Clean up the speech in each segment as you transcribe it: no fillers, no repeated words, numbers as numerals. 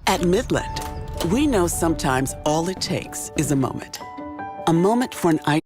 At Midland, we know sometimes all it takes is a moment. A moment for an idea.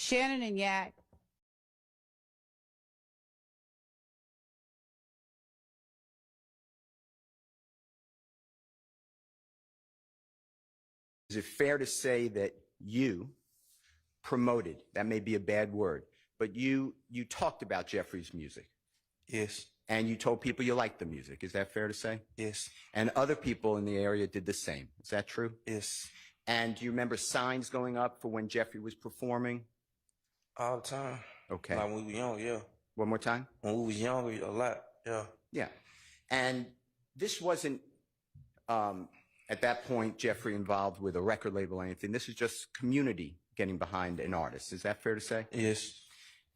Shannon and Yak. Is it fair to say that you promoted, that may be a bad word, but you talked about Jeffrey's music? Yes. And you told people you liked the music. Is that fair to say? Yes. And other people in the area did the same. Is that true? Yes. And do you remember signs going up for when Jeffrey was performing? All the time. Okay. Like when we were young, yeah. One more time? When we was younger, a lot, yeah. Yeah. And this wasn't, at that point, Jeffrey involved with a record label or anything. This is just community getting behind an artist. Is that fair to say? Yes.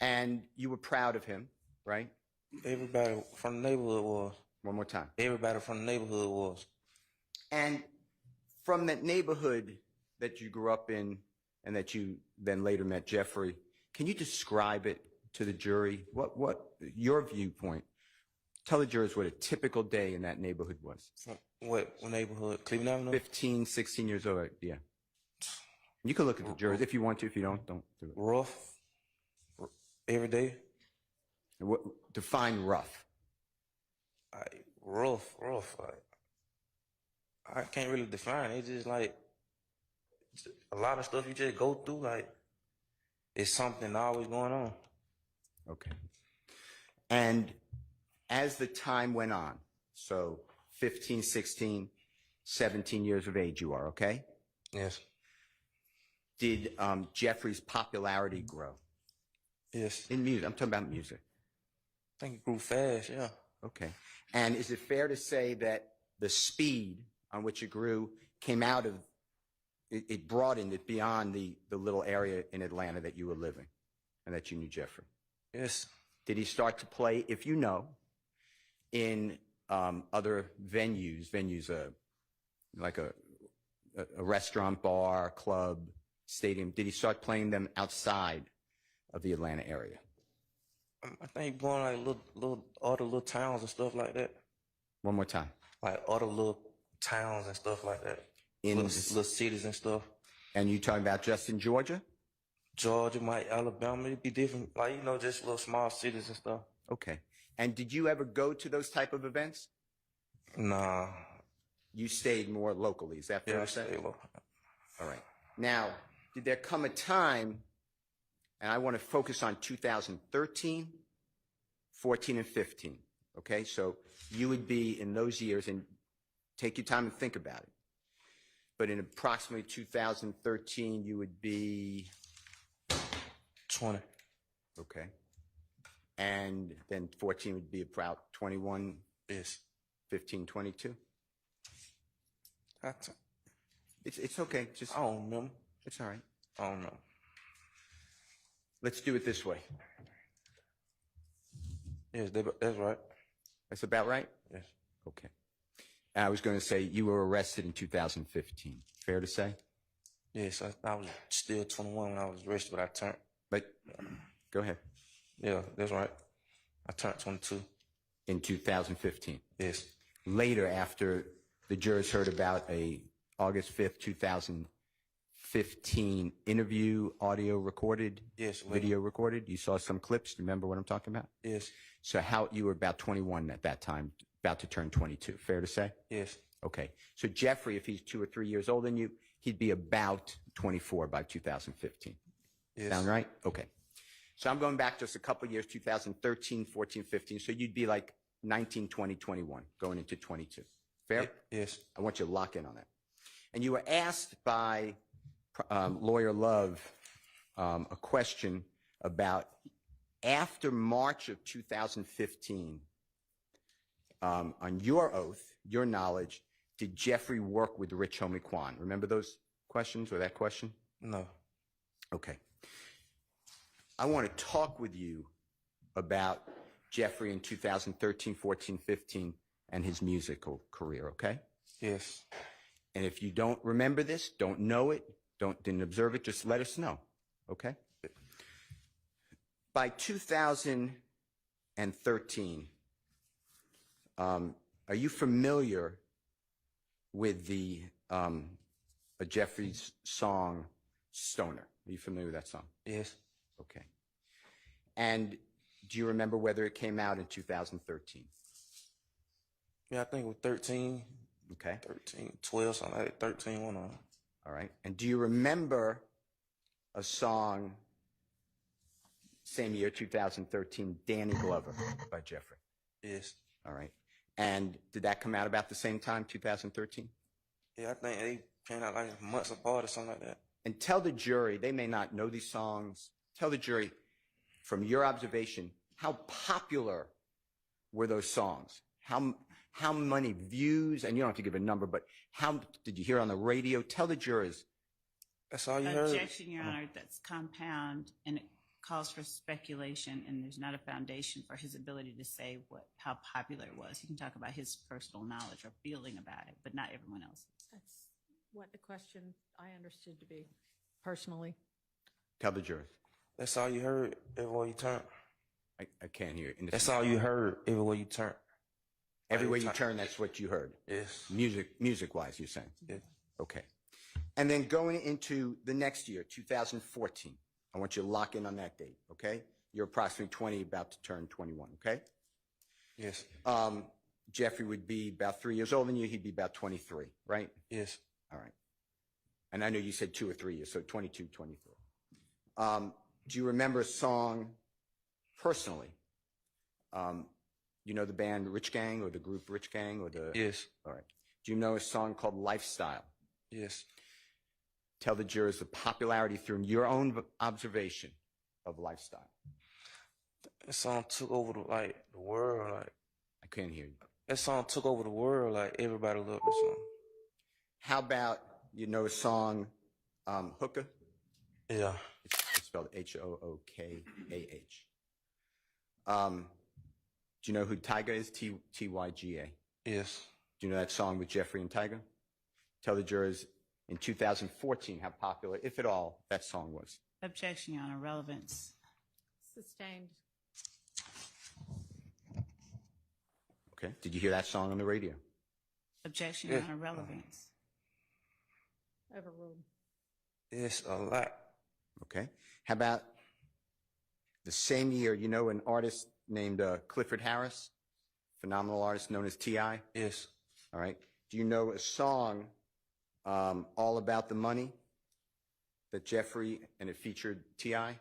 And you were proud of him, right? Everybody from the neighborhood was. One more time. Everybody from the neighborhood was. And from that neighborhood that you grew up in and that you then later met Jeffrey, can you describe it to the jury? What your viewpoint? Tell the jurors what a typical day in that neighborhood was. What neighborhood? Cleveland Avenue? 15, 16 years old, yeah. You can look at the jurors if you want to. If you don't do it. Rough. Every day. Define rough. Rough. Like, I can't really define it. It's just like a lot of stuff you just go through. Like, it's something always going on. Okay. And as the time went on, so 15, 16, 17 years of age you are, okay? Yes. Did Jeffrey's popularity grow? Yes. In music, I'm talking about music. I think it grew fast, yeah. Okay. And is it fair to say that the speed on which it grew came out of, it broadened it beyond the little area in Atlanta that you were living and that you knew Jeffrey? Yes. Did he start to play, if you know, in other venues, like a restaurant, bar, club, stadium? Did he start playing them outside of the Atlanta area? I think going like all the little towns and stuff like that. One more time. Like all the little towns and stuff like that. In little cities and stuff. And you talking about just in Georgia? Georgia, Alabama, it'd be different. Like, you know, just little small cities and stuff. Okay. And did you ever go to those type of events? Nah. You stayed more locally, is that fair to say? Stayed local. All right. Now, did there come a time, and I want to focus on 2013, 14, and 15, okay? So you would be in those years, and take your time and think about it. But in approximately 2013, you would be 20. Okay. And then 14 would be about 21. Yes. 15, 22. It's okay. Just I don't remember. It's all right. I don't know. Let's do it this way. Yes, that's right. That's about right? Yes. Okay. I was going to say you were arrested in 2015. Fair to say? Yes, I was still 21 when I was arrested, but I turned. But go ahead. Yeah, that's right. I turned 22. In 2015? Yes. Later, after the jurors heard about a August 5th, 2015 interview, audio recorded? Yes. Video recorded? You saw some clips? Remember what I'm talking about? Yes. So you were about 21 at that time, about to turn 22. Fair to say? Yes. Okay. So Jeffrey, if he's 2 or 3 years older than you, he'd be about 24 by 2015. Yes. Sound right? Okay. So I'm going back just a couple of years, 2013, 14, 15. So you'd be like 19, 20, 21, going into 22. Fair? Yes. I want you to lock in on that. And you were asked by Lawyer Love a question about after March of 2015, on your oath, your knowledge, did Jeffrey work with Rich Homie Quan? Remember those questions or that question? No. Okay. I want to talk with you about Jeffrey in 2013, 14, 15, and his musical career, okay? Yes. And if you don't remember this, don't know it, didn't observe it, just let us know, okay? By 2013, are you familiar with the Jeffrey's song Stoner? Are you familiar with that song? Yes. Okay. And do you remember whether it came out in 2013? Yeah, I think it was 13. Okay. 13, 12, something like that. 13, one on. All right. And do you remember a song, same year, 2013, Danny Glover by Jeffrey? Yes. All right. And did that come out about the same time, 2013? Yeah, I think they came out like months apart or something like that. And tell the jury, they may not know these songs, tell the jury, from your observation, how popular were those songs? How many views, and you don't have to give a number, but how did you hear on the radio? Tell the jurors. That's all you heard? Objection, Your Honor, that's compound, and it calls for speculation, and there's not a foundation for his ability to say how popular it was. He can talk about his personal knowledge or feeling about it, but not everyone else. That's what the question I understood to be, personally. Tell the jurors. That's all you heard everywhere you turn. I can't hear it. That's all you heard everywhere you turn. Everywhere you turn, that's what you heard. Yes. Music-wise, you're saying? Yes. Okay. And then going into the next year, 2014, I want you to lock in on that date, okay? You're approximately 20, about to turn 21, okay? Yes. Jeffrey would be about 3 years older than you. He'd be about 23, right? Yes. All right. And I know you said 2 or 3 years, so 22, 23. Do you remember a song personally? You know the band Rich Gang or the group Rich Gang or the? Yes. All right. Do you know a song called Lifestyle? Yes. Tell the jurors the popularity through your own observation of Lifestyle. That song took over the world. I can't hear you. That song took over the world. Like everybody loved the song. How about you know a song, Hookah? Yeah. It's spelled Hookah. Do you know who Tyga is? Tyga. Yes. Do you know that song with Jeffrey and Tyga? Tell the jurors in 2014 how popular, if at all, that song was. Objection, Your Honor, relevance. Sustained. Okay. Did you hear that song on the radio? Objection, Your Honor, relevance. Overruled. Yes, a lot. Okay. How about the same year, you know an artist named Clifford Harris, phenomenal artist known as T.I.? Yes. All right. Do you know a song, All About the Money, that Jeffrey, and it featured T.I.?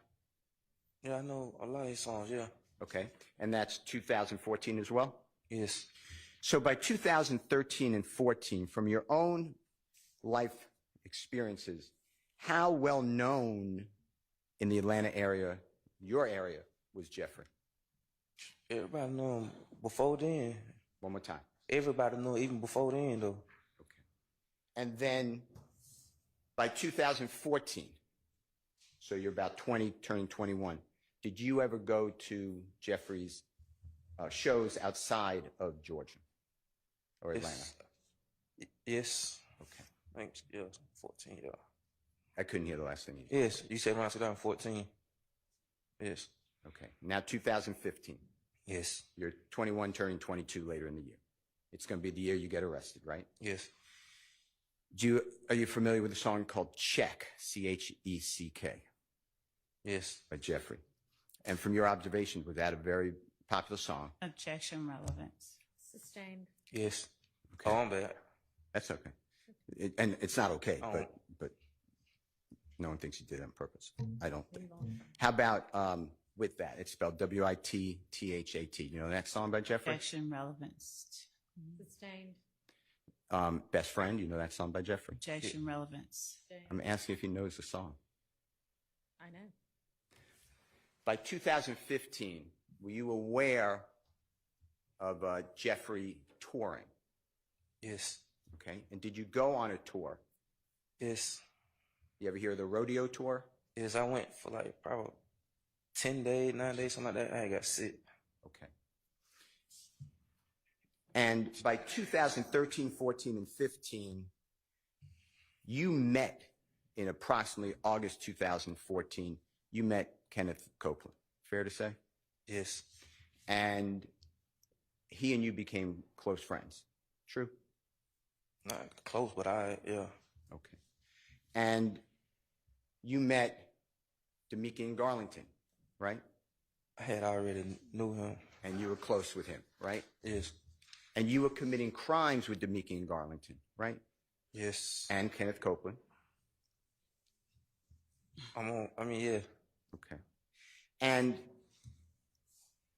Yeah, I know a lot of his songs, yeah. Okay. And that's 2014 as well? Yes. So by 2013 and 14, from your own life experiences, how well known in the Atlanta area, your area, was Jeffrey? Everybody knew him before then. One more time. Everybody knew even before then, though. Okay. And then by 2014, so you're about 20, turning 21, did you ever go to Jeffrey's shows outside of Georgia or Atlanta? Yes. Okay. Thanks. Yeah, 14, yeah. I couldn't hear the last thing you said. Yes, you said around 2014. Yes. Okay. Now 2015. Yes. You're 21, turning 22 later in the year. It's going to be the year you get arrested, right? Yes. Are you familiar with a song called Check, C-H-E-C-K, Yes. by Jeffrey? And from your observation, was that a very popular song? Objection, relevance. Sustained. Yes. Okay. Oh, I'm bad. That's okay. And it's not okay, Oh. but no one thinks you did it on purpose. I don't think. How about with that? It's spelled W-I-T-T-H-A-T. You know that song by Jeffrey? Objection, relevance. Sustained. Best Friend. You know that song by Jeffrey? Objection, relevance. Sustained. I'm asking if he knows the song. I know. By 2015, were you aware of Jeffrey touring? Yes. Okay. And did you go on a tour? Yes. You ever hear of the rodeo tour? Yes, I went for like probably 10 days, 9 days, something like that. I got sick. Okay. And by 2013, 14, and 15, you met in approximately August 2014, you met Kenneth Copeland. Fair to say? Yes. And he and you became close friends. True? Not close, but yeah. Okay. And you met Demekian Garlington, right? I had already knew him. And you were close with him, right? Yes. And you were committing crimes with Demekian Garlington, right? Yes. And Kenneth Copeland. Yeah. Okay. And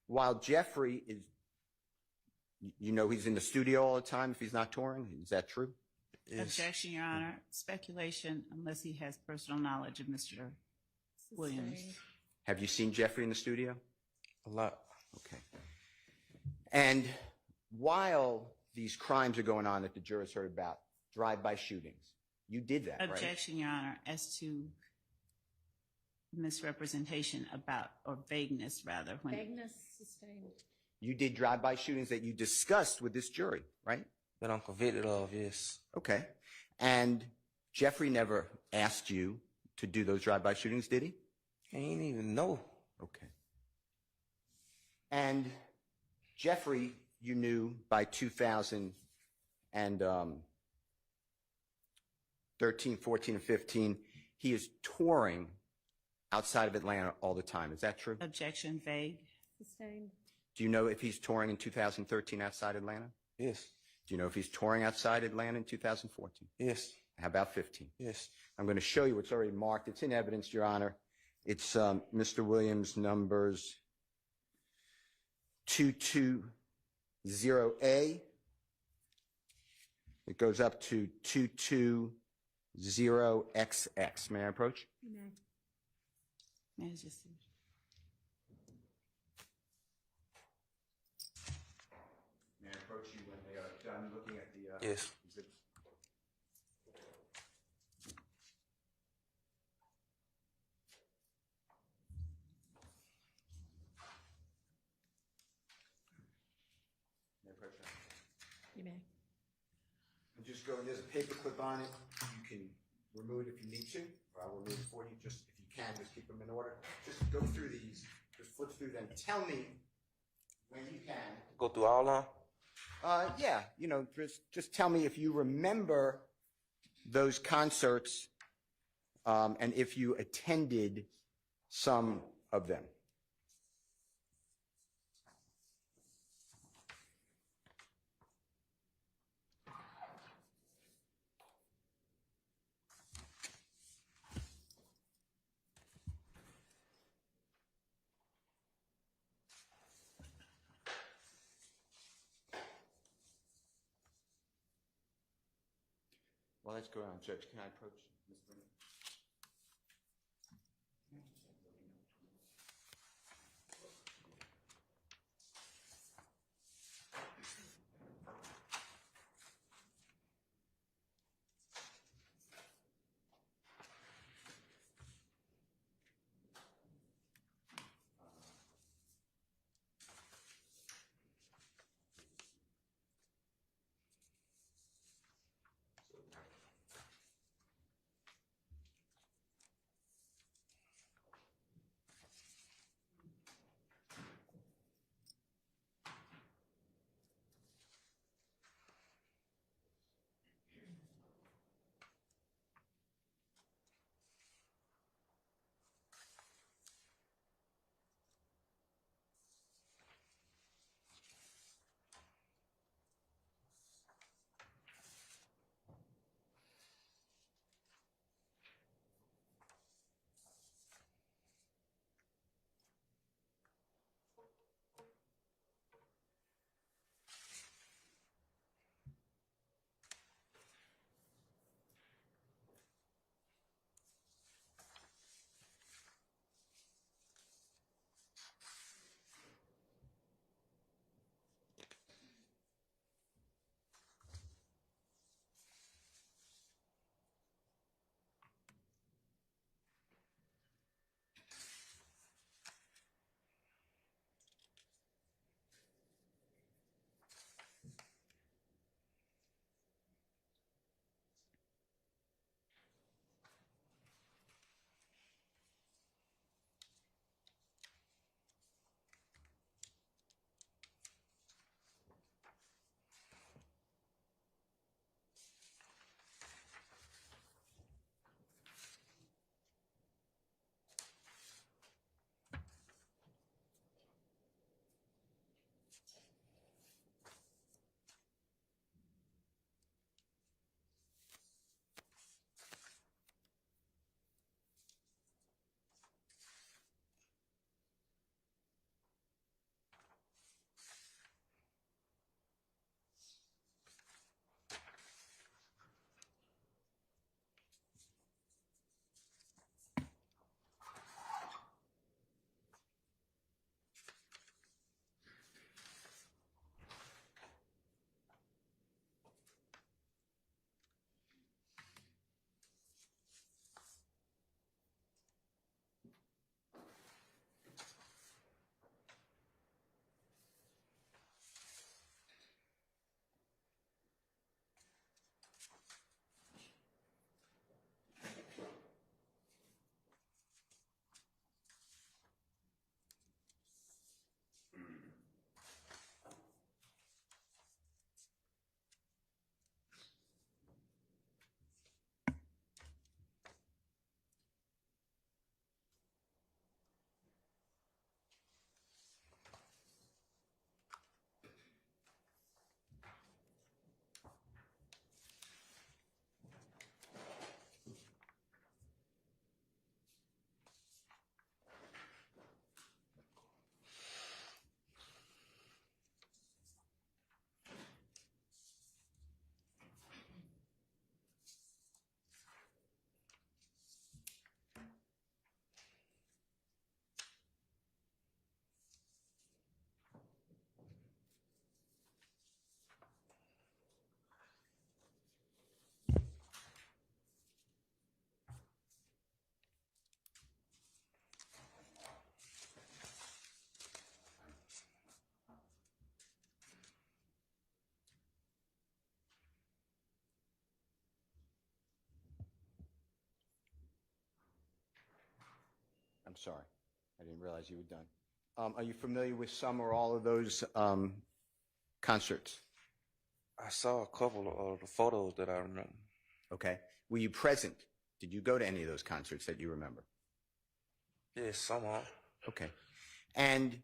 while Jeffrey is, you know, he's in the studio all the time if he's not touring. Is that true? Yes. Objection, Your Honor. Speculation, unless he has personal knowledge of Mr. Williams. Have you seen Jeffrey in the studio? A lot. Okay. And while these crimes are going on that the jurors heard about, drive-by shootings, you did that, right? Objection, Your Honor, as to misrepresentation about, or vagueness rather. Vagueness sustained. You did drive-by shootings that you discussed with this jury, right? That I'm convicted of, yes. Okay. And Jeffrey never asked you to do those drive-by shootings, did he? He ain't even know. Okay. And Jeffrey, you knew by 2013, 14, and 15, he is touring outside of Atlanta all the time. Is that true? Objection, vague. Sustained. Do you know if he's touring in 2013 outside Atlanta? Yes. Do you know if he's touring outside Atlanta in 2014? Yes. How about 15? Yes. I'm going to show you what's already marked. It's in evidence, Your Honor. It's Mr. Williams' numbers 220A. It goes up to 220XX. May I approach? You may. May I just see? May I approach you when they are done looking at the Yes. exhibit? May I approach that? You may. And just go, there's a paper clip on it. You can remove it if you need to, or I'll remove it for you. Just, if you can, just keep them in order. Just go through these, just flip through them. Tell me when you can. Go through all of them? Yeah, you know, just tell me if you remember those concerts, and if you attended some of them. Well, let's go around, Judge. Can I approach Ms. Brennan? I'm sorry. I didn't realize you were done. Are you familiar with some or all of those concerts? I saw a couple of the photos that I remember. Okay. Were you present? Did you go to any of those concerts that you remember? Yeah, somehow. Okay. And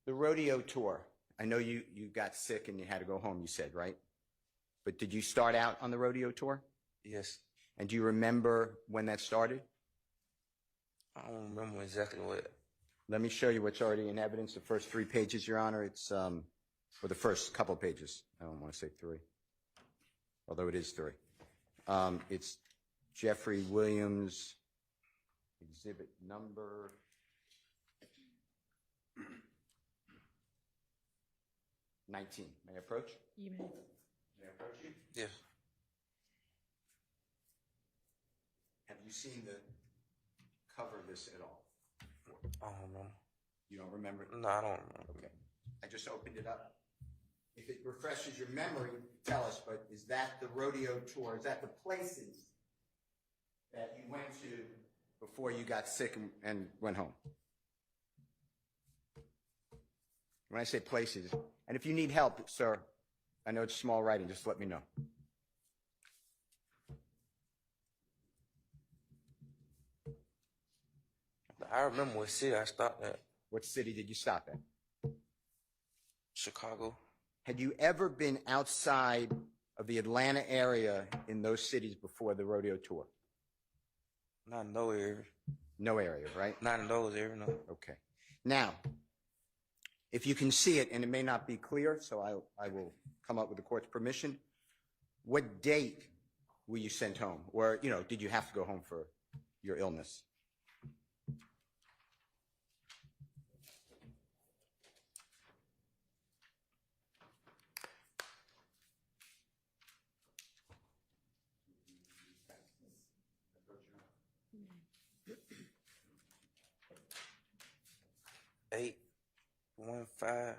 the rodeo tour, I know you got sick and you had to go home, you said, right? But did you start out on the rodeo tour? Yes. And do you remember when that started? I don't remember exactly what. Let me show you what's already in evidence. The first 3 pages, Your Honor. It's, or the first couple pages. I don't want to say 3, although it is 3. It's Jeffery Williams, exhibit number 19. May I approach? You may. May I approach you? Yes. Have you seen the cover of this at all? I don't know. You don't remember? No, I don't remember. Okay. I just opened it up. If it refreshes your memory, tell us, but is that the rodeo tour? Is that the places that you went to before you got sick and went home? When I say places, and if you need help, sir, I know it's small writing, just let me know. I remember what city I stopped at. What city did you stop at? Chicago. Had you ever been outside of the Atlanta area in those cities before the rodeo tour? Not in no area. No area, right? Not in those areas, no. Okay. Now, if you can see it, and it may not be clear, so I will come up with the court's permission, what date were you sent home? Or, you know, did you have to go home for your illness? Eight, 1, 5.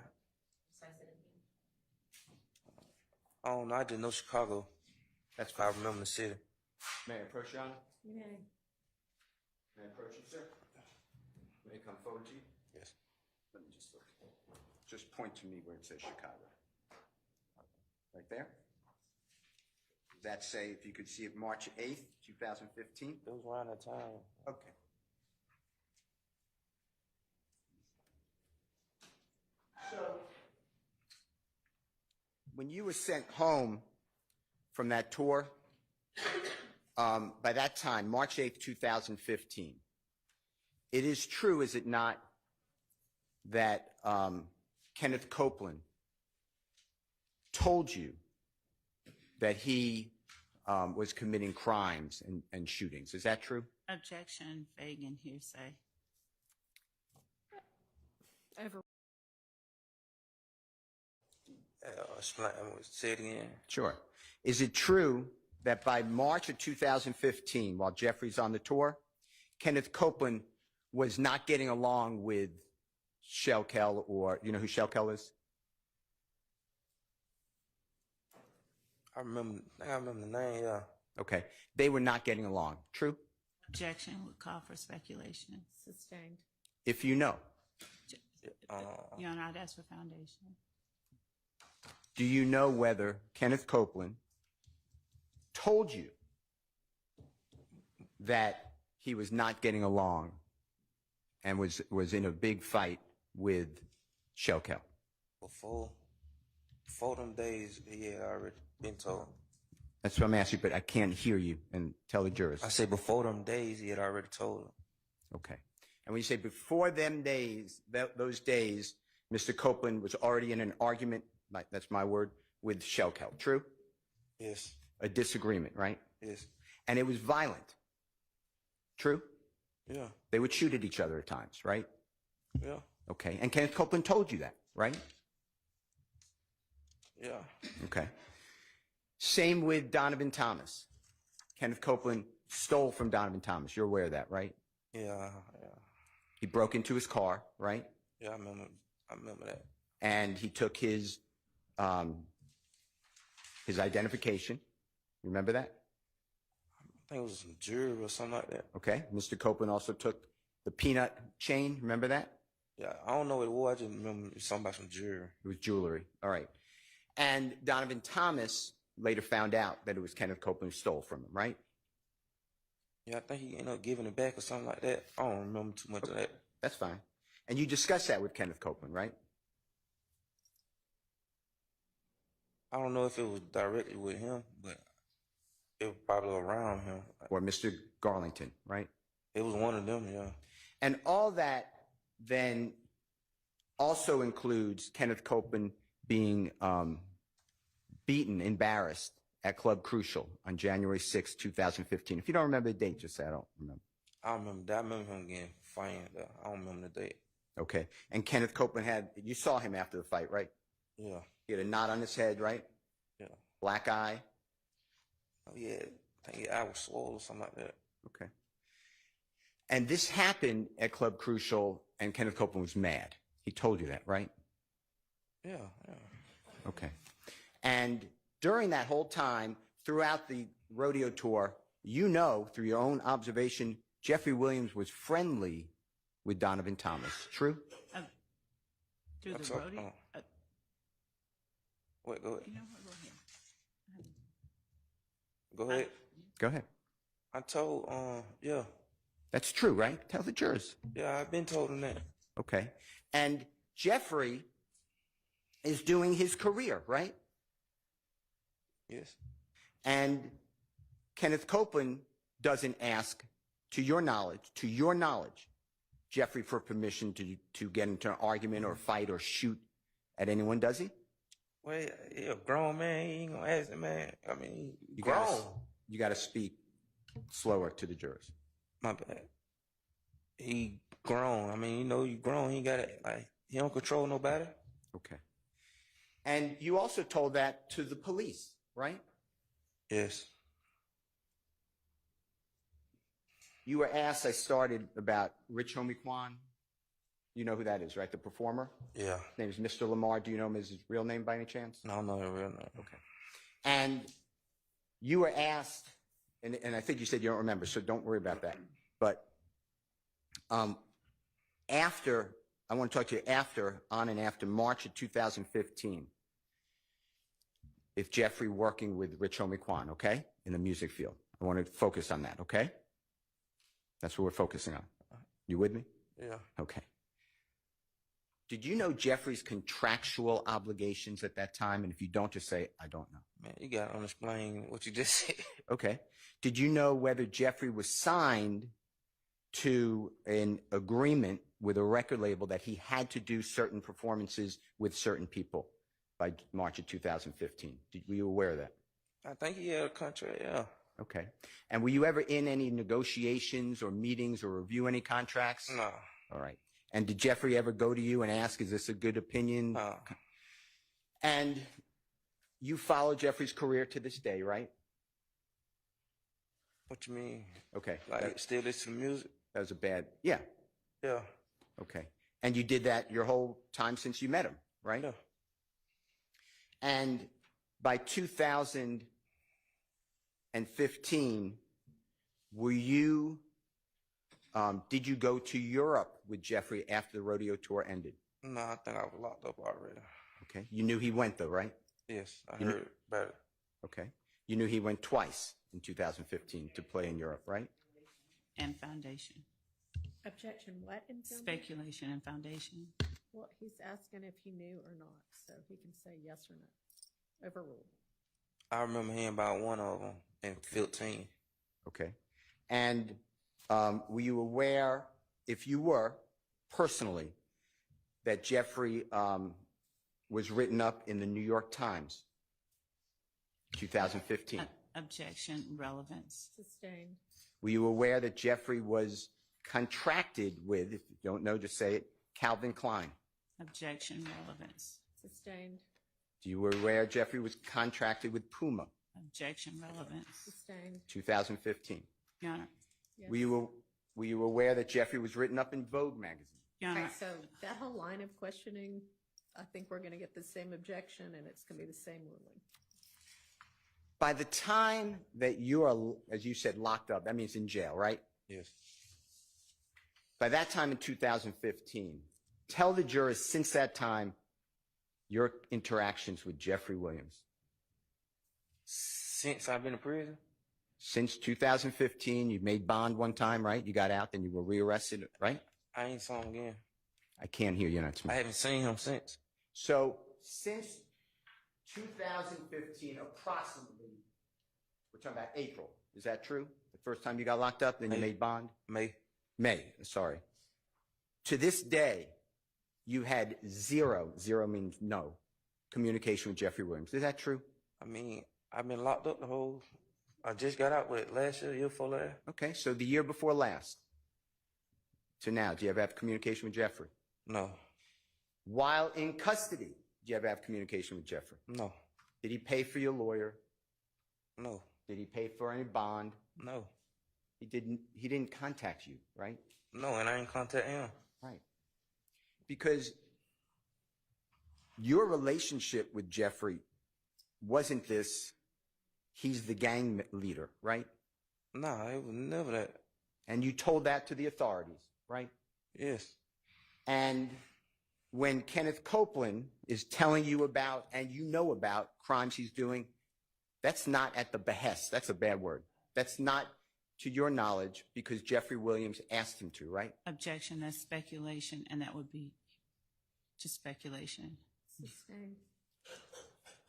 I don't know. I just know Chicago. That's I fine. remember the city. May I approach you, Honor? You may. May I approach you, sir? May I come forward to you? Yes. Let me just look. Just point to me where it says Chicago. Right there? Does that say, if you could see it, March 8th, 2015? It was around that time. Okay. So, when you were sent home from that tour, by that time, March 8th, 2015, it is true, is it not, that Kenneth Copeland told you that he was committing crimes and shootings? Is that true? Objection, Fagan, hearsay. Ever. Say it again. Sure. Is it true that by March of 2015, while Jeffrey's on the tour, Kenneth Copeland was not getting along with Shellkel, or you know who Shellkel is? I think I remember the name, yeah. Okay. They were not getting along. True? Objection would call for speculation. Sustained. If you know. Your Honor, I'd ask for foundation. Do you know whether Kenneth Copeland told you that he was not getting along and was in a big fight with Shellkel? Before them days, he had already been told. That's what I'm asking, but I can't hear you, and tell the jurors. I say before them days, he had already told him. Okay. And when you say before them days, those days, Mr. Copeland was already in an argument, that's my word, with Shellkel. True? Yes. A disagreement, right? Yes. And it was violent. True? Yeah. They would shoot at each other at times, right? Yeah. Okay. And Kenneth Copeland told you that, right? Yeah. Okay. Same with Donovan Thomas. Kenneth Copeland stole from Donovan Thomas. You're aware of that, right? Yeah. He broke into his car, right? Yeah, I remember that. And he took his identification. You remember that? I think it was some jury or something like that. Okay. Mr. Copeland also took The peanut chain, remember that? Yeah, I don't know what it was. I just remember it was something about some jewelry. It was jewelry. All right. And Donovan Thomas later found out that it was Kenneth Copeland who stole from him, right? Yeah, I think he ended up giving it back or something like that. I don't remember too much of that. That's fine. And you discussed that with Kenneth Copeland, right? I don't know if it was directly with him, but it was probably around him. Or Mr. Garlington, right? It was one of them, yeah. And all that then also includes Kenneth Copeland being beaten, embarrassed at Club Crucial on January 6, 2015. If you don't remember the date, just say I don't remember. I remember that. I remember him getting fined. I don't remember the date. Okay. And Kenneth Copeland you saw him after the fight, right? Yeah. He had a knot on his head, right? Yeah. Black eye. Oh, yeah. I think his eye was swollen or something like that. Okay. And this happened at Club Crucial, and Kenneth Copeland was mad. He told you that, right? Yeah, yeah. Okay. And during that whole time, throughout the rodeo tour, you know, through your own observation, Jeffery Williams was friendly with Donovan Thomas. True? Through the rodeo? Wait, go ahead. You know what? Go ahead. Go ahead. Go ahead. I told, yeah. That's true, right? Tell the jurors. Yeah, I've been told him that. Okay. And Jeffery is doing his career, right? Yes. And Kenneth Copeland doesn't ask, to your knowledge, Jeffery for permission to get into an argument or fight or shoot at anyone, does he? Well, he a grown man. He ain't gonna ask him, man. I mean, he grown. You got to speak slower to the jurors. My bad. He grown. I mean, you know, you grown. He got it. Like, he don't control nobody. Okay. And you also told that to the police, right? Yes. You were asked, I started, about Rich Homie Quan. You know who that is, right? The performer? Yeah. His name is Mr. Lamar. Do you know his real name by any chance? No, no, real name. Okay. And you were asked, and I think you said you don't remember, so don't worry about that. But after, I want to talk to you on and after March of 2015, if Jeffery working with Rich Homie Quan, okay, in the music field. I want to focus on that, okay? That's what we're focusing on. You with me? Yeah. Okay. Did you know Jeffrey's contractual obligations at that time? And if you don't, just say, I don't know. Man, you got to explain what you just said. Okay. Did you know whether Jeffery was signed to an agreement with a record label that he had to do certain performances with certain people by March of 2015? Were you aware of that? I think he had a contract, yeah. Okay. And were you ever in any negotiations or meetings or review any contracts? No. All right. And did Jeffery ever go to you and ask, is this a good opinion? No. And you follow Jeffrey's career to this day, right? What you mean? Okay. Like, still listen to music? That was a bad, yeah. Yeah. Okay. And you did that your whole time since you met him, right? Yeah. And by 2015, were you, did you go to Europe with Jeffery after the rodeo tour ended? No, I think I was locked up already. Okay. You knew he went though, right? Yes, I heard about it. Okay. You knew he went twice in 2015 to play in Europe, right? And foundation. Objection, what in foundation? Speculation and foundation. Well, he's asking if he knew or not, so he can say yes or no. Overruled. I remember hearing about one of them in 15. Okay. And were you aware, if you were, personally, that Jeffery was written up in the New York Times, 2015? Objection, relevance. Sustained. Were you aware that Jeffery was contracted with, if you don't know, just say it, Calvin Klein? Objection, relevance. Sustained. You were aware Jeffery was contracted with Puma, Objection, relevance. Sustained. 2015? Your Honor. Yes. Were you aware that Jeffery was written up in Vogue magazine? Your Honor. Okay, so that whole line of questioning, I think we're going to get the same objection, and it's going to be the same ruling. By the time that you are, as you said, locked up, that means in jail, right? Yes. By that time in 2015, tell the jurors since that time your interactions with Jeffery Williams. Since I've been in prison? Since 2015, you made bond one time, right? You got out, then you were rearrested, right? I ain't saw him again. I can't hear you, not I haven't seen him since. So since 2015, approximately, we're talking about April. Is that true? The first time you got locked up, then you made bond? May. Sorry. To this day, you had zero means no, communication with Jeffery Williams. Is that true? I mean, I've been locked up I just got out with it last year before last. Okay, so the year before last to now, do you ever have communication with Jeffrey? No. While in custody, do you ever have communication with Jeffrey? No. Did he pay for your lawyer? No. Did he pay for any bond? No. He didn't contact you, right? No, and I ain't contact him. Right. Because your relationship with Jeffrey wasn't this, he's the gang leader, right? Nah, it was never that. And you told that to the authorities, right? Yes. And when Kenneth Copeland is telling you about, and you know about, crimes he's doing, that's not at the behest. That's a bad word. That's not to your knowledge because Jeffery Williams asked him to, right? Objection, that's speculation, and that would be just speculation. Sustained.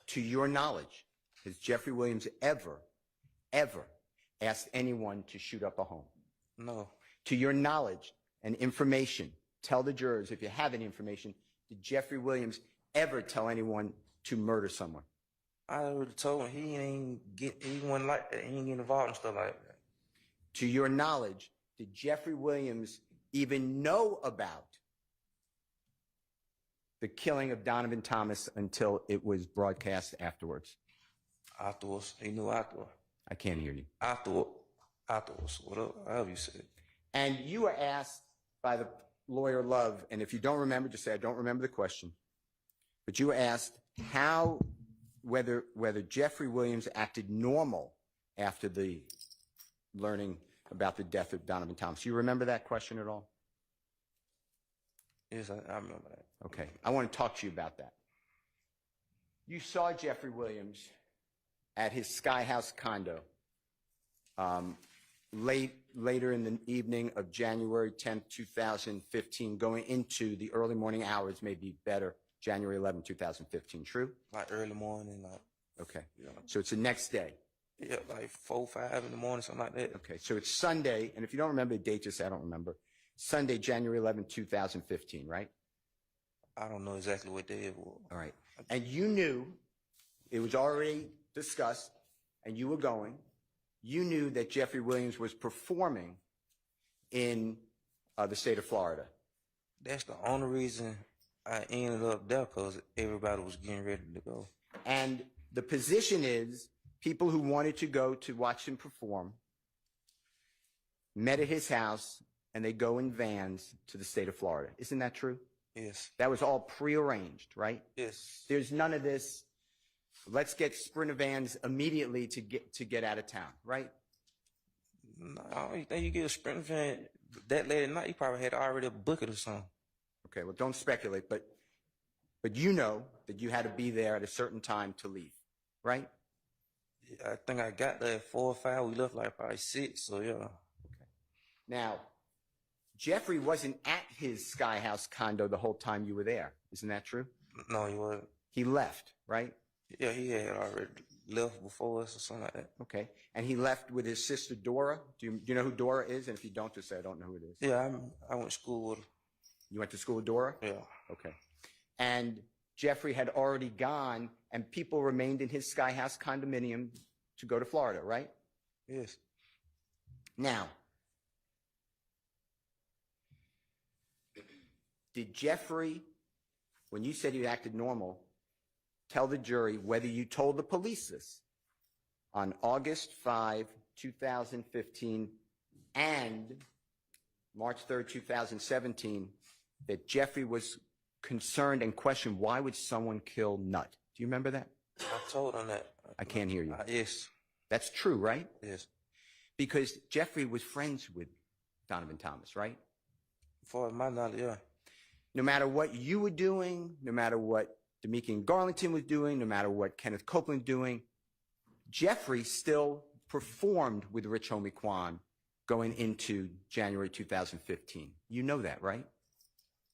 To your knowledge, has Jeffery Williams ever asked anyone to shoot up a home? No. To your knowledge and information, tell the jurors if you have any information, did Jeffery Williams ever tell anyone to murder someone? I already told him he wasn't like that. He ain't get involved in stuff like that. To your knowledge, did Jeffery Williams even know about the killing of Donovan Thomas until it was broadcast afterwards? Afterwards. He knew afterwards. I can't hear you. Afterwards. Whatever, however you said. And you were asked by the lawyer Love, and if you don't remember, just say, I don't remember the question. But you were asked whether Jeffery Williams acted normal after the learning about the death of Donovan Thomas. You remember that question at all? Yes, I remember that. Okay. I want to talk to you about that. You saw Jeffery Williams at his Sky House condo later in the evening of January 10th, 2015, going into the early morning hours, maybe better, January 11th, 2015. True? Like early morning, like. Okay. Yeah. So it's the next day. Yeah, like 4, 5 in the morning, something like that. Okay. So it's Sunday, and if you don't remember the date, just say I don't remember. Sunday, January 11th, 2015, right? I don't know exactly what day it was. All right. And you knew, it was already discussed, and you were going, you knew that Jeffery Williams was performing in the state of Florida. That's the only reason I ended up there, because everybody was getting ready to go. And the position is people who wanted to go to watch him perform met at his house, and they go in vans to the state of Florida. Isn't that true? Yes. That was all prearranged, right? Yes. There's none of this, let's get Sprinter vans immediately to get out of town, right? No, I don't think you get a sprint van that late at night. You probably had already booked it or something. Okay, well, don't speculate, but you know that you had to be there at a certain time to leave, right? I think I got there at 4 or 5. We left like probably 6, so yeah. Okay. Now, Jeffrey wasn't at his Sky House condo the whole time you were there. Isn't that true? No, he wasn't. He left, right? Yeah, he had already left before us or something like that. Okay. And he left with his sister Dora. Do you know who Dora is? And if you don't, just say I don't know who it is. Yeah, I went to school with her. You went to school with Dora? Yeah. Okay. And Jeffrey had already gone, and people remained in his Sky House condominium to go to Florida, right? Yes. Now, did Jeffrey, when you said he acted normal, tell the jury whether you told the police this on August 5, 2015 and March 3rd, 2017, that Jeffrey was concerned and questioned, why would someone kill Nut? Do you remember that? I told him that. I can't hear you. Yes. That's true, right? Yes. Because Jeffrey was friends with Donovan Thomas, right? For my knowledge, yeah. No matter what you were doing, no matter what Demetrius Garlington was doing, no matter what Kenneth Copeland was doing, Jeffrey still performed with Rich Homie Quan going into January 2015. You know that, right?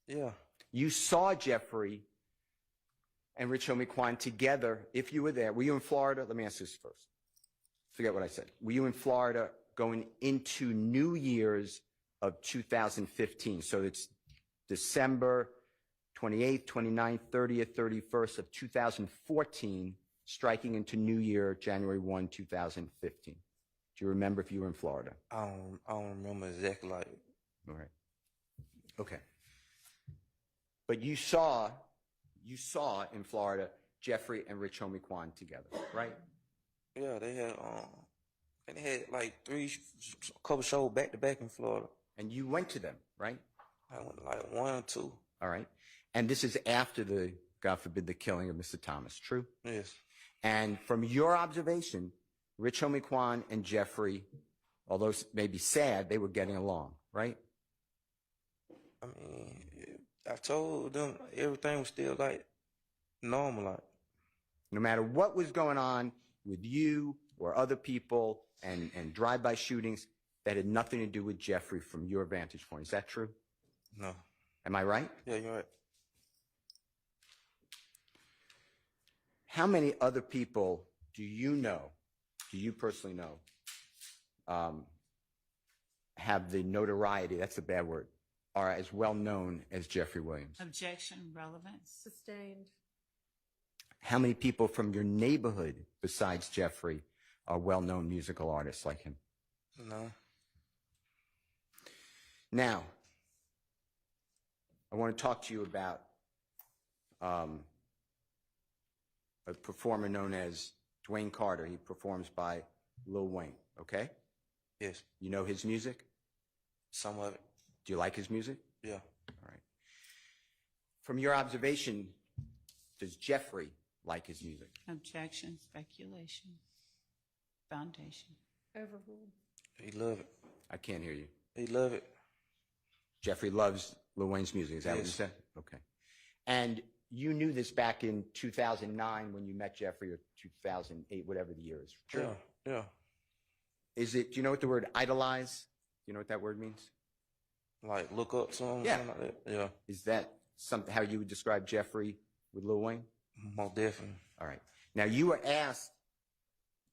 Yeah. You saw Jeffrey and Rich Homie Quan together if you were there. Were you in Florida? Let me ask this first. Forget what I said. Were you in Florida going into New Year's of 2015? So it's December 28th, 29th, 30th, 31st of 2014, striking into New Year, January 1, 2015. Do you remember if you were in Florida? I don't remember exactly like. All right. Okay. But you saw in Florida Jeffrey and Rich Homie Quan together, right? Yeah, they had like couple shows back to back in Florida. And you went to them, right? I went like 1 or 2. All right. And this is after the, God forbid, the killing of Mr. Thomas, true? Yes. And from your observation, Rich Homie Quan and Jeffrey, although maybe sad, they were getting along, right? I mean, I told them everything was still like normal. Like, No matter what was going on with you or other people and drive-by shootings, that had nothing to do with Jeffrey from your vantage point. Is that true? no. Am I right? Yeah, you're right. How many other people do you personally know, have the notoriety, that's a bad word, are as well known as Jeffrey Williams? Objection, relevance. Sustained. How many people from your neighborhood besides Jeffrey are well-known musical artists like him? No. Now, I want to talk to you about a performer known as Dwayne Carter. He performs by Lil Wayne, okay? Yes. You know his music? Some of it. Do you like his music? Yeah. All right. From your observation, does Jeffrey like his music? Objection, speculation, foundation. Overruled. He love it. I can't hear you. He love it. Jeffrey loves Lil Wayne's music. Is that what you Yes. said? Okay. And you knew this back in 2009 when you met Jeffrey, or 2008, whatever the year is. True. Yeah. Yeah. Do you know what the word idolize? Do you know what that word means? Like look up something. Yeah. Something like that. Yeah. Is that how you would describe Jeffrey with Lil Wayne? Most definitely. All right. Now, you were asked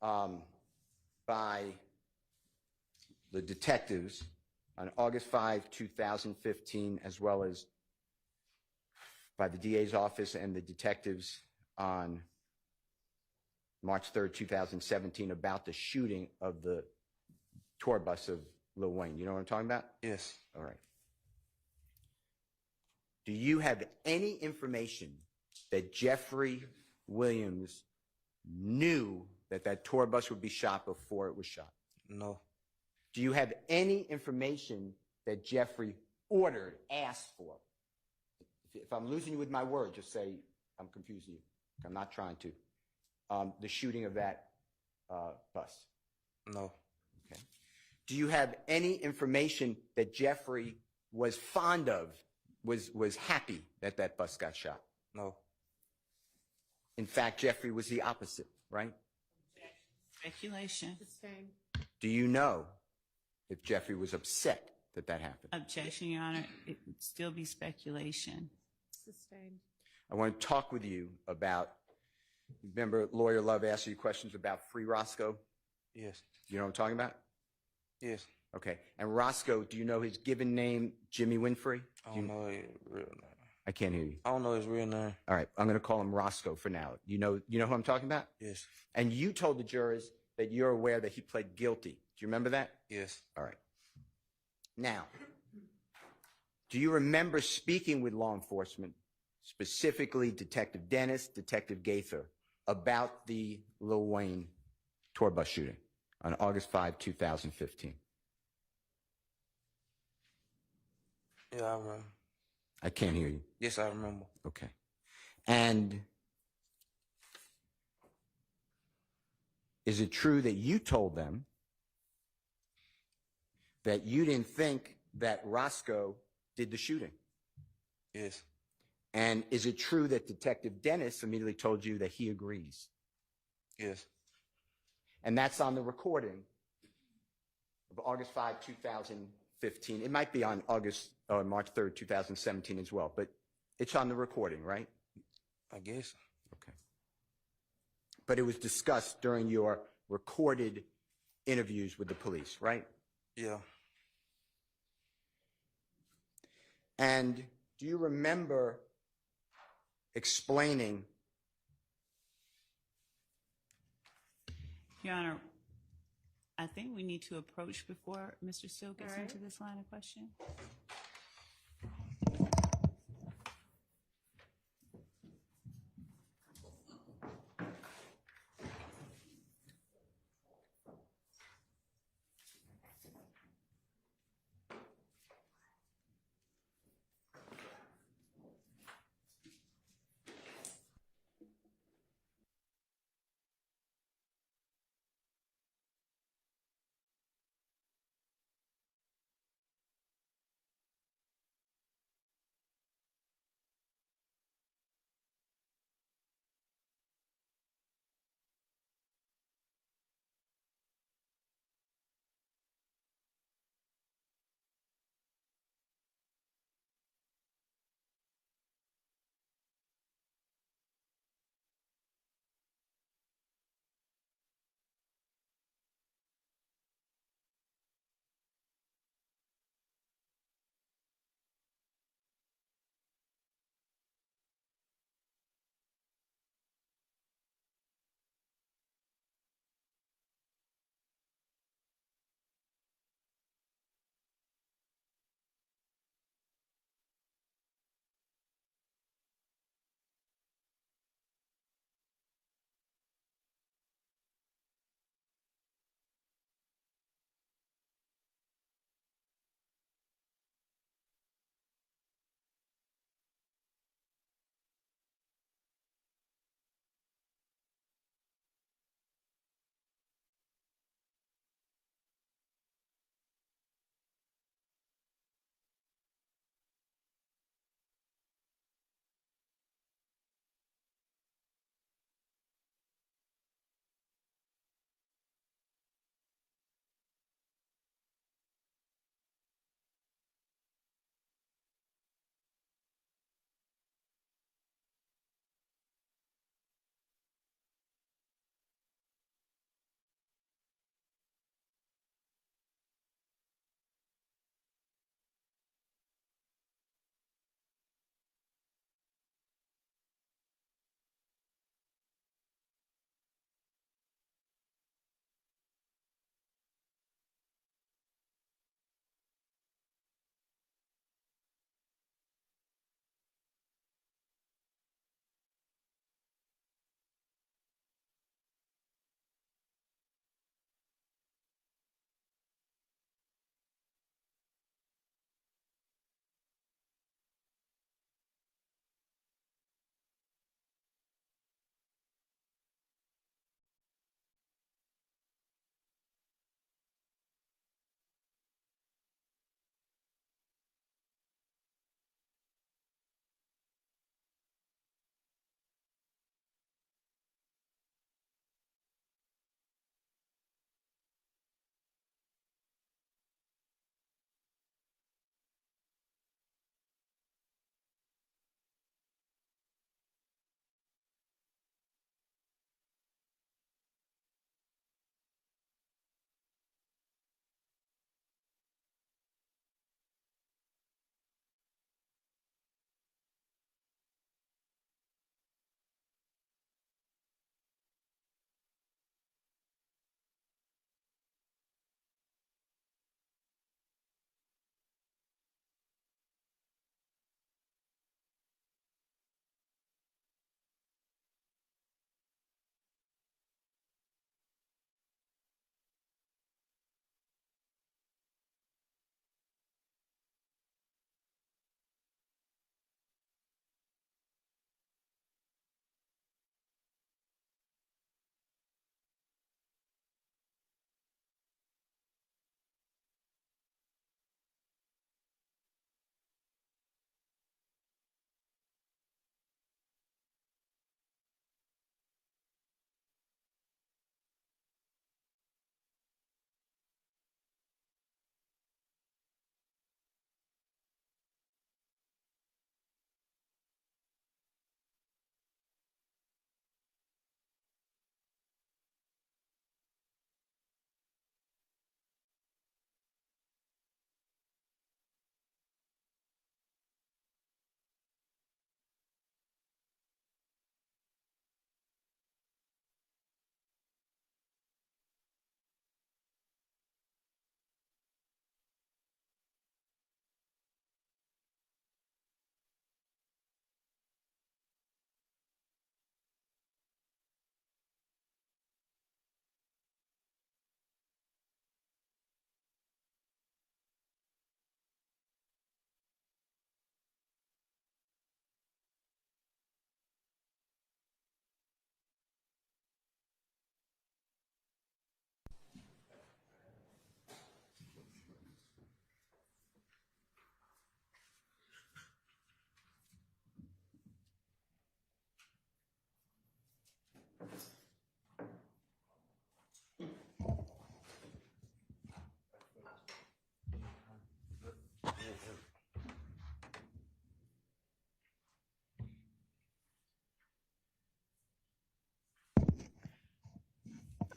by the detectives on August 5, 2015, as well as by the DA's office and the detectives on March 3rd, 2017, about the shooting of the tour bus of Lil Wayne. You know what I'm talking about? Yes. All right. Do you have any information that Jeffrey Williams knew that that tour bus would be shot before it was shot? No. Do you have any information that Jeffrey ordered, asked for? If I'm losing you with my word, just say I'm confusing you. I'm not trying to. The shooting of that bus. No. Okay. Do you have any information that Jeffrey was fond of, was happy that that bus got shot? No. In fact, Jeffrey was the opposite, right? Speculation. Sustained. Do you know if Jeffrey was upset that that happened? Objection, Your Honor. It would still be speculation. Sustained. I want to talk with you about, remember Lawyer Love asked you questions about Free Roscoe? Yes. You know what I'm talking about? Yes. Okay. And Roscoe, do you know his given name, Jimmy Winfrey? I don't know his real name. I can't hear you. I don't know his real name. All right. I'm going to call him Roscoe for now. You know who I'm talking about? Yes. And you told the jurors that you're aware that he pled guilty. Do you remember that? Yes. All right. Now, do you remember speaking with law enforcement, specifically Detective Dennis, Detective Gaither, about the Lil Wayne tour bus shooting on August 5, 2015? Yeah, I remember. I can't hear you. Yes, I remember. Okay. And is it true that you told them that you didn't think that Roscoe did the shooting. Yes. And is it true that Detective Dennis immediately told you that he agrees? Yes. And that's on the recording of August 5, 2015. It might be on March 3rd, 2017 as well, but it's on the recording, right? I guess. Okay. But it was discussed during your recorded interviews with the police, right? Yeah. And do you remember explaining? Your Honor, I think we need to approach before Mr. Steele gets All right. into this line of question.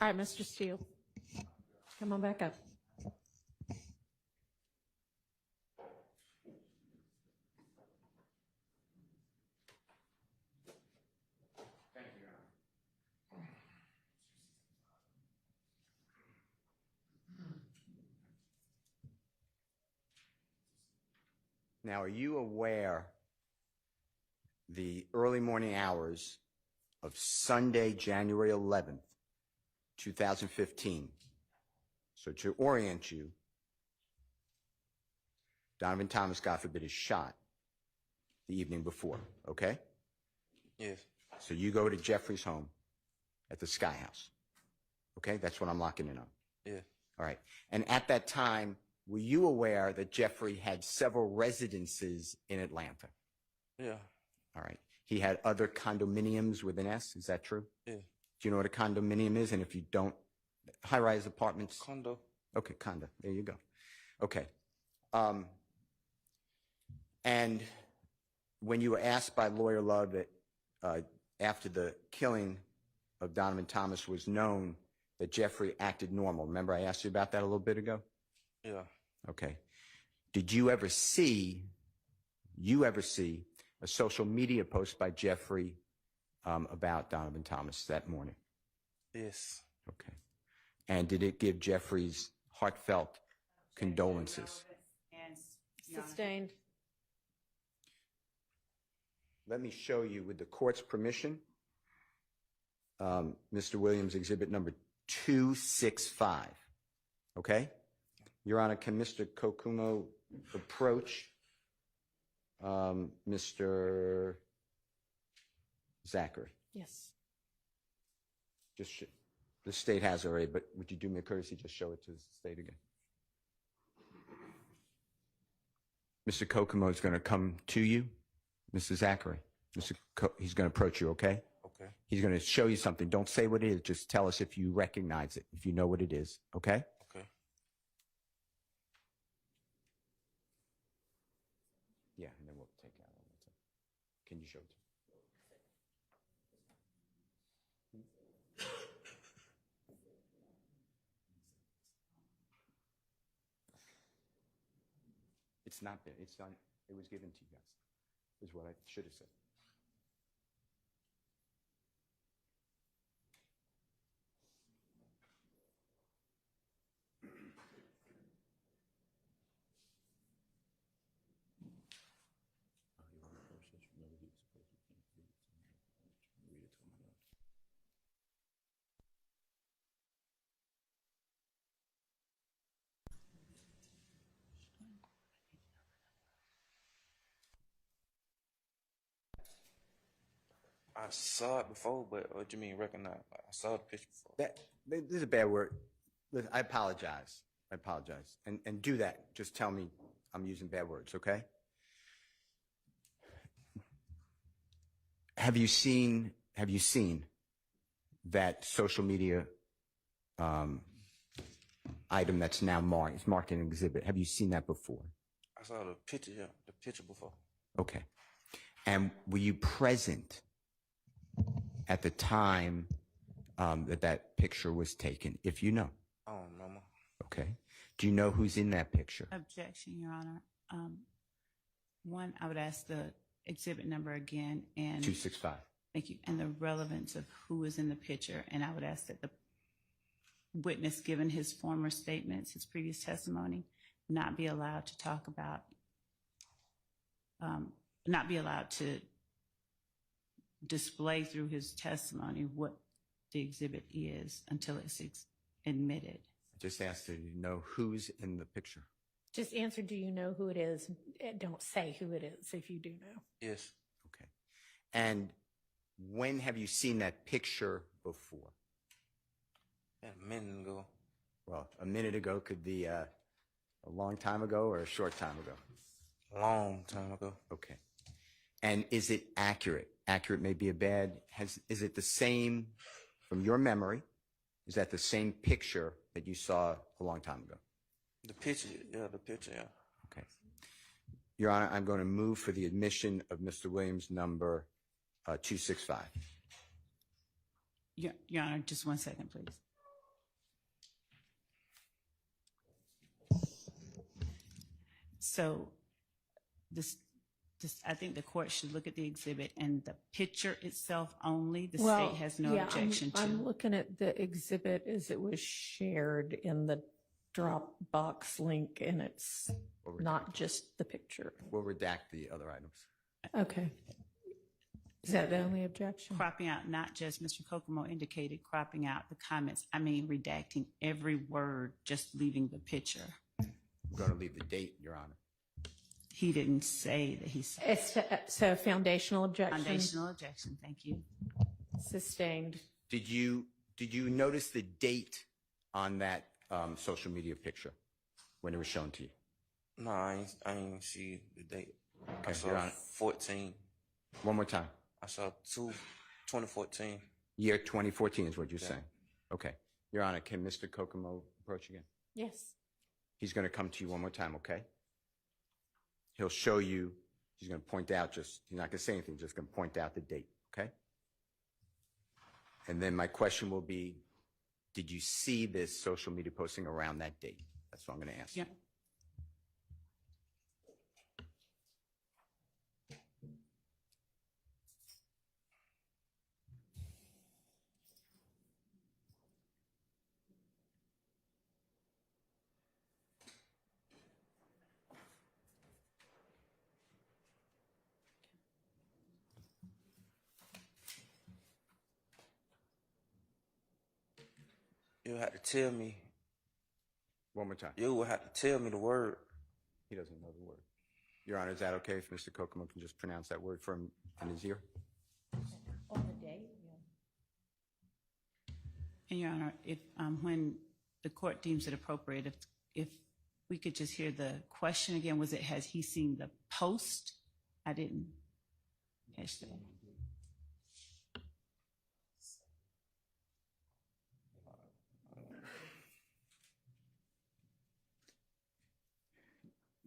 All right, Mr. Steele, come on back up. Now, are you aware the early morning hours of Sunday, January 11th, 2015? So to orient you, Donovan Thomas, God forbid, is shot the evening before, okay? Yes. So you go to Jeffrey's home at the Sky House, okay? That's what I'm locking in on. Yeah. All right. And at that time, were you aware that Jeffrey had several residences in Atlanta? Yeah. All right. He had other condominiums with an S. Is that true? Yeah. Do you know what a condominium is? And if you don't, high-rise apartments? Condo. Okay, condo. There you go. Okay. And when you were asked by Lawyer Love that after the killing of Donovan Thomas was known that Jeffrey acted normal, remember I asked you about that a little bit ago? Yeah. Okay. Did you ever see a social media post by Jeffrey about Donovan Thomas that morning? Yes. Okay. And did it give Jeffrey's heartfelt condolences? Sustained. Let me show you, with the court's permission, Mr. Williams, exhibit number 265. Okay? Your Honor, can Mr. Kokumo approach Mr. Zachary? Yes. The state has already, but would you do me a courtesy, just show it to the state again? Mr. Kokumo is going to come to you, Mr. Zachary. He's going to approach you, okay? Okay. He's going to show you something. Don't say what it is. Just tell us if you recognize it, if you know what it is, okay? Okay. Yeah, and then we'll take out all that stuff. Can you show it to me? It's not there. It's not. It was given to you guys. Is what I should have said. I saw it before, but what do you mean recognize? I saw the picture before. This is a bad word. Listen, I apologize. I apologize. And do that. Just tell me I'm using bad words, okay? Have you seen that social media item that's now marked? It's marked in an exhibit. Have you seen that before? I saw the picture, yeah, the picture before. Okay. And were you present at the time that picture was taken, if you know? I don't remember. Okay. Do you know who's in that picture? Objection, Your Honor. One, I would ask the exhibit number again and 265. thank you, and the relevance of who is in the picture. And I would ask that the witness, given his former statements, his previous testimony, not be allowed to talk about, not be allowed to display through his testimony what the exhibit is until it's admitted. I just asked you to know who's in the picture. Just answer, do you know who it is? Don't say who it is if you do know. Yes. Okay. And when have you seen that picture before? A minute ago. Well, a minute ago could be a long time ago or a short time ago. Long time ago. Okay. And is it accurate? Accurate may be a bad. Is it the same from your memory? Is that the same picture that you saw a long time ago? The picture, yeah, the picture, yeah. Okay. Your Honor, I'm going to move for the admission of Mr. Williams, number 265. Your Honor, just 1 second, please. So this, I think the court should look at the exhibit and the picture itself only. The state has no objection to. I'm looking at the exhibit as it was shared in the Dropbox link, and it's not just the picture. We'll redact the other items. Okay. Is that the only objection? Cropping out, not just Mr. Kokomo indicated, cropping out the comments. I mean, redacting every word, just leaving the picture. We're going to leave the date, Your Honor. He didn't say that he said. So foundational objection. Foundational objection, thank you. Sustained. Did you notice the date on that social media picture when it was shown to you? No, I ain't see the date. Okay, I saw Your Honor. 14. One more time. I saw 2014. Year 2014 is what you're saying. Okay. Your Honor, can Mr. Kokomo approach again? Yes. He's going to come to you one more time, okay? He'll show you, he's going to point out he's not going to say anything, just going to point out the date, okay? And then my question will be, did you see this social media posting around that date? That's what I'm going to ask. Yeah. You had to tell me. One more time. You would have to tell me the word. He doesn't know the word. Your Honor, is that okay if Mr. Kokomo can just pronounce that word for him in his ear? On the date? And Your Honor, if when the court deems it appropriate, if we could just hear the question again, has he seen the post? I didn't catch that.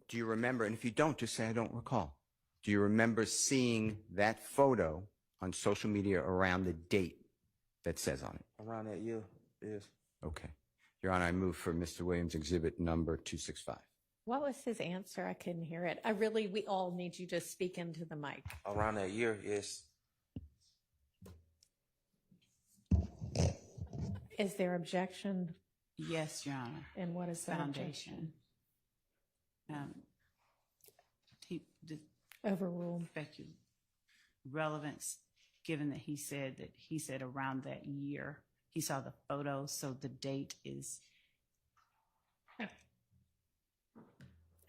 Do you remember, and if you don't, just say I don't recall. Do you remember seeing that photo on social media around the date that says on it? Around that year, yes. Okay. Your Honor, I move for Mr. Williams exhibit number 265. What was his answer? I couldn't hear it. We all need you to speak into the mic. Around that year, yes. Is there objection? Yes, Your Honor. And what is that objection? Foundation. Overruled. Relevance, given that he said around that year. He saw the photo, so the date is. I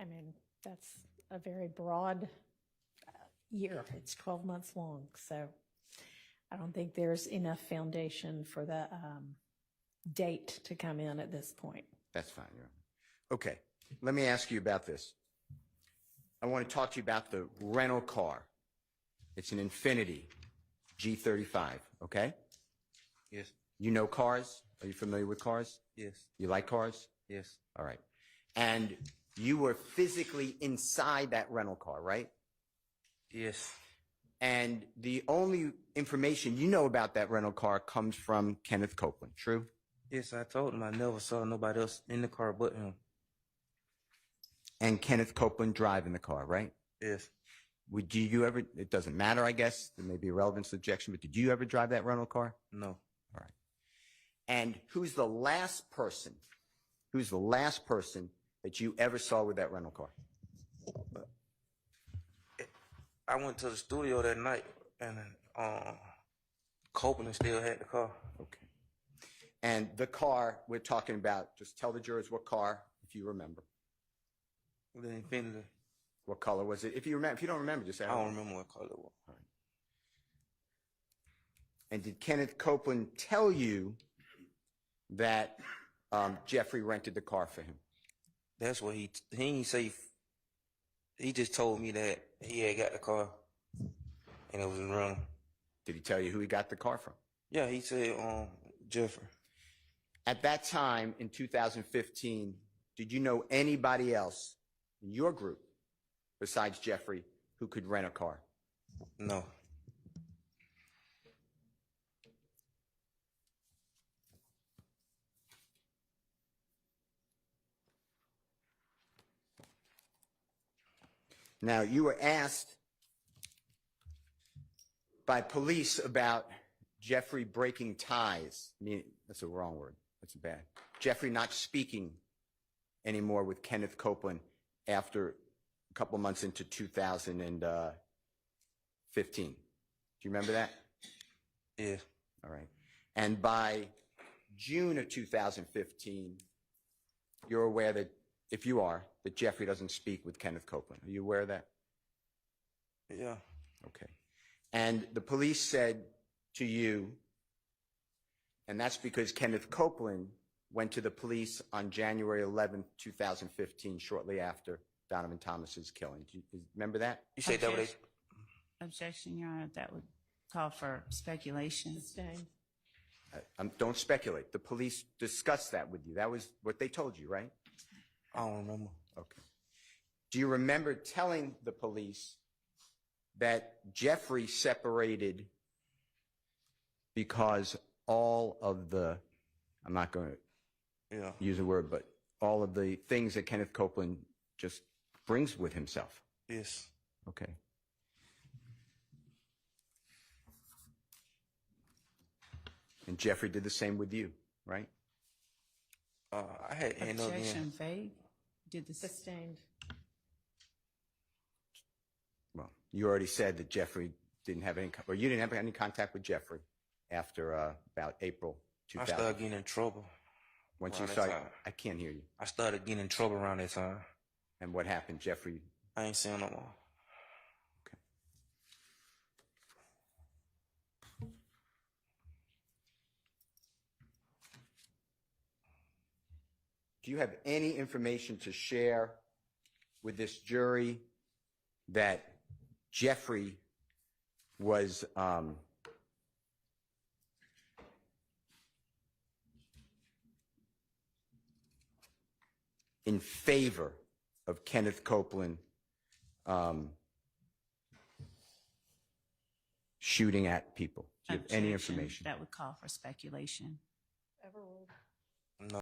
mean, that's a very broad year. It's 12 months long, so I don't think there's enough foundation for the date to come in at this point. That's fine, Your Honor. Okay. Let me ask you about this. I want to talk to you about the rental car. It's an Infiniti G35, okay? Yes. You know cars? Are you familiar with cars? Yes. You like cars? Yes. All right. And you were physically inside that rental car, right? Yes. And the only information you know about that rental car comes from Kenneth Copeland, true? Yes, I told him I never saw nobody else in the car but him. And Kenneth Copeland driving the car, right? Yes. Would you ever, it doesn't matter, I guess, there may be a relevance objection, but did you ever drive that rental car? No. All right. And who's the last person that you ever saw with that rental car? I went to the studio that night, and Copeland still had the car. Okay. And the car we're talking about, just tell the jurors what car, if you remember. The Infiniti. What color was it? If you don't remember, just say I don't remember what color it was. All right. And did Kenneth Copeland tell you that Jeffrey rented the car for him? That's what he didn't say. He just told me that he had got the car, and it was in rental. Did he tell you who he got the car from? Yeah, he said Jeffery. At that time in 2015, did you know anybody else in your group besides Jeffrey who could rent a car? No. Now, you were asked by police about Jeffrey breaking ties. I mean, that's a wrong word. That's bad. Jeffrey not speaking anymore with Kenneth Copeland after a couple months into 2015. Do you remember that? Yeah. All right. And by June of 2015, you're aware that, if you are, that Jeffrey doesn't speak with Kenneth Copeland. Are you aware of that? Yeah. Okay. And the police said to you, and that's because Kenneth Copeland went to the police on January 11th, 2015, shortly after Donovan Thomas's killing. Do you remember that? You say that was Objection, Your Honor. That would call for speculation. Sustained. Don't speculate. The police discussed that with you. That was what they told you, right? I don't remember. Okay. Do you remember telling the police that Jeffrey separated because all of the, I'm not going to use the word, but all of the things that Kenneth Copeland just brings with himself? Yes. Okay. And Jeffrey did the same with you, right? I had ended up Objection, vague. Did the Sustained. Well, you already said that Jeffrey didn't have any, or you didn't have any contact with Jeffrey after about April I 2000. started getting in trouble. Once you around that started, time. I can't hear you. I started getting in trouble around that time. And what happened, Jeffrey? I ain't saying no more. Okay. Do you have any information to share with this jury that Jeffrey was in favor of Kenneth Copeland shooting at people? Do you have any objection, information? that would call for speculation. Overruled.